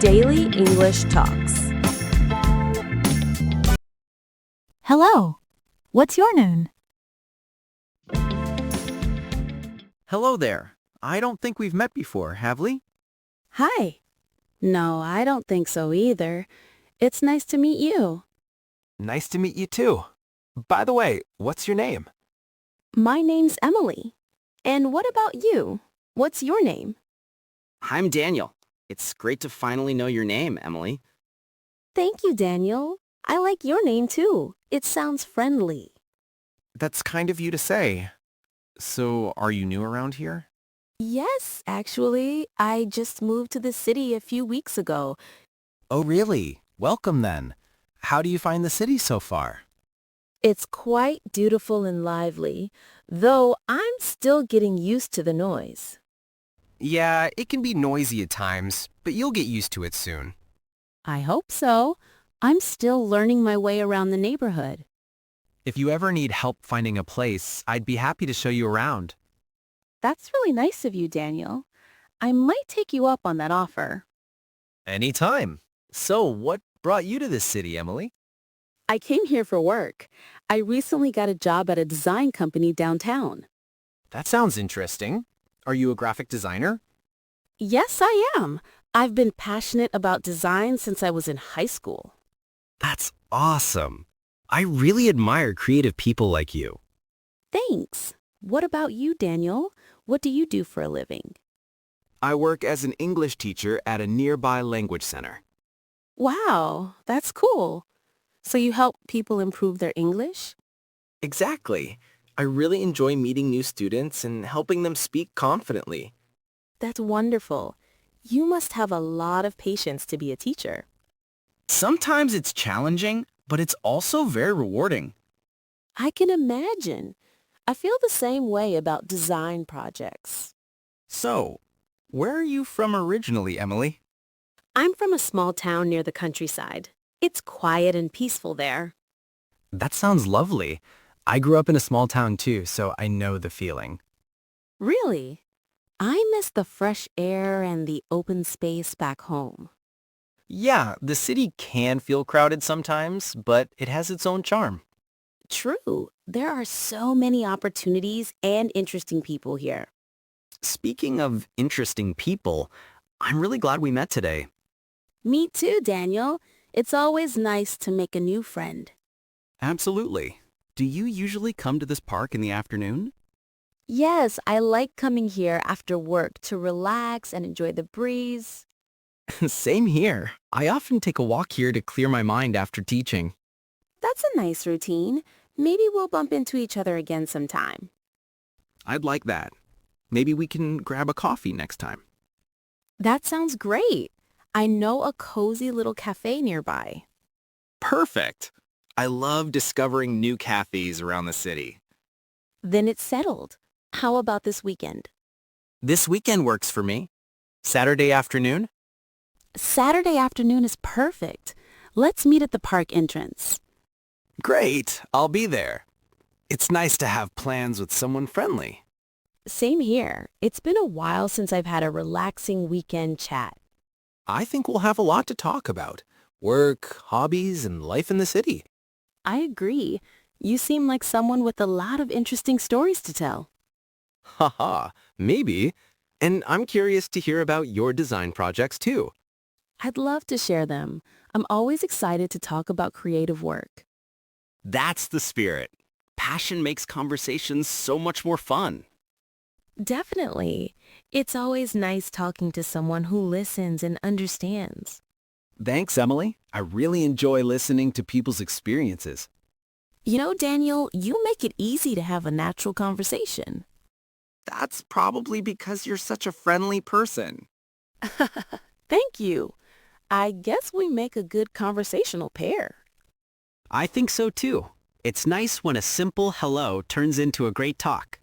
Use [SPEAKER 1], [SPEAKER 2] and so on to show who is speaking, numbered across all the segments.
[SPEAKER 1] Daily English Talks.
[SPEAKER 2] Hello. What's your name?
[SPEAKER 3] Hello there. I don't think we've met before, have we?
[SPEAKER 1] Hi. No, I don't think so either. It's nice to meet you.
[SPEAKER 4] Nice to meet you too. By the way, what's your name?
[SPEAKER 1] My name's Emily. And what about you? What's your name?
[SPEAKER 5] I'm Daniel. It's great to finally know your name, Emily.
[SPEAKER 1] Thank you, Daniel. I like your name too. It sounds friendly.
[SPEAKER 4] That's kind of you to say. So, are you new around here?
[SPEAKER 1] Yes, actually. I just moved to the city a few weeks ago.
[SPEAKER 4] Oh, really? Welcome then. How do you find the city so far?
[SPEAKER 1] It's quite beautiful and lively, though I'm still getting used to the noise.
[SPEAKER 6] Yeah, it can be noisy at times, but you'll get used to it soon.
[SPEAKER 1] I hope so. I'm still learning my way around the neighborhood.
[SPEAKER 6] If you ever need help finding a place, I'd be happy to show you around.
[SPEAKER 1] That's really nice of you, Daniel. I might take you up on that offer.
[SPEAKER 4] Anytime. So, what brought you to this city, Emily?
[SPEAKER 1] I came here for work. I recently got a job at a design company downtown.
[SPEAKER 6] That sounds interesting. Are you a graphic designer?
[SPEAKER 1] Yes, I am. I've been passionate about design since I was in high school.
[SPEAKER 5] That's awesome. I really admire creative people like you.
[SPEAKER 1] Thanks. What about you, Daniel? What do you do for a living?
[SPEAKER 4] I work as an English teacher at a nearby language center.
[SPEAKER 1] Wow, that's cool. So you help people improve their English?
[SPEAKER 4] Exactly. I really enjoy meeting new students and helping them speak confidently.
[SPEAKER 1] That's wonderful. You must have a lot of patience to be a teacher.
[SPEAKER 5] Sometimes it's challenging, but it's also very rewarding.
[SPEAKER 1] I can imagine. I feel the same way about design projects.
[SPEAKER 3] So, where are you from originally, Emily?
[SPEAKER 1] I'm from a small town near the countryside. It's quiet and peaceful there.
[SPEAKER 6] That sounds lovely. I grew up in a small town too, so I know the feeling.
[SPEAKER 1] Really? I miss the fresh air and the open space back home.
[SPEAKER 3] Yeah, the city can feel crowded sometimes, but it has its own charm.
[SPEAKER 1] True. There are so many opportunities and interesting people here.
[SPEAKER 5] Speaking of interesting people, I'm really glad we met today.
[SPEAKER 1] Me too, Daniel. It's always nice to make a new friend.
[SPEAKER 5] Absolutely. Do you usually come to this park in the afternoon?
[SPEAKER 1] Yes, I like coming here after work to relax and enjoy the breeze.
[SPEAKER 3] Same here. I often take a walk here to clear my mind after teaching.
[SPEAKER 1] That's a nice routine. Maybe we'll bump into each other again sometime.
[SPEAKER 3] I'd like that. Maybe we can grab a coffee next time.
[SPEAKER 1] That sounds great. I know a cozy little cafe nearby.
[SPEAKER 4] Perfect. I love discovering new cafes around the city.
[SPEAKER 1] Then it's settled. How about this weekend?
[SPEAKER 3] This weekend works for me. Saturday afternoon?
[SPEAKER 1] Saturday afternoon is perfect. Let's meet at the park entrance.
[SPEAKER 4] Great. I'll be there. It's nice to have plans with someone friendly.
[SPEAKER 1] Same here. It's been a while since I've had a relaxing weekend chat.
[SPEAKER 4] I think we'll have a lot to talk about. Work, hobbies, and life in the city.
[SPEAKER 1] I agree. You seem like someone with a lot of interesting stories to tell.
[SPEAKER 4] Haha, maybe. And I'm curious to hear about your design projects too.
[SPEAKER 1] I'd love to share them. I'm always excited to talk about creative work.
[SPEAKER 5] That's the spirit. Passion makes conversations so much more fun.
[SPEAKER 1] Definitely. It's always nice talking to someone who listens and understands.
[SPEAKER 4] Thanks, Emily. I really enjoy listening to people's experiences.
[SPEAKER 1] You know, Daniel, you make it easy to have a natural conversation.
[SPEAKER 5] That's probably because you're such a friendly person.
[SPEAKER 1] Thank you. I guess we make a good conversational pair.
[SPEAKER 5] I think so too. It's nice when a simple hello turns into a great talk.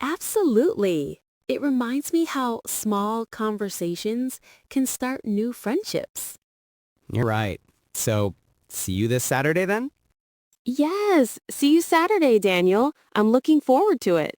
[SPEAKER 1] Absolutely. It reminds me how small conversations can start new friendships.
[SPEAKER 6] You're right. So, see you this Saturday then?
[SPEAKER 1] Yes. See you Saturday, Daniel. I'm looking forward to it.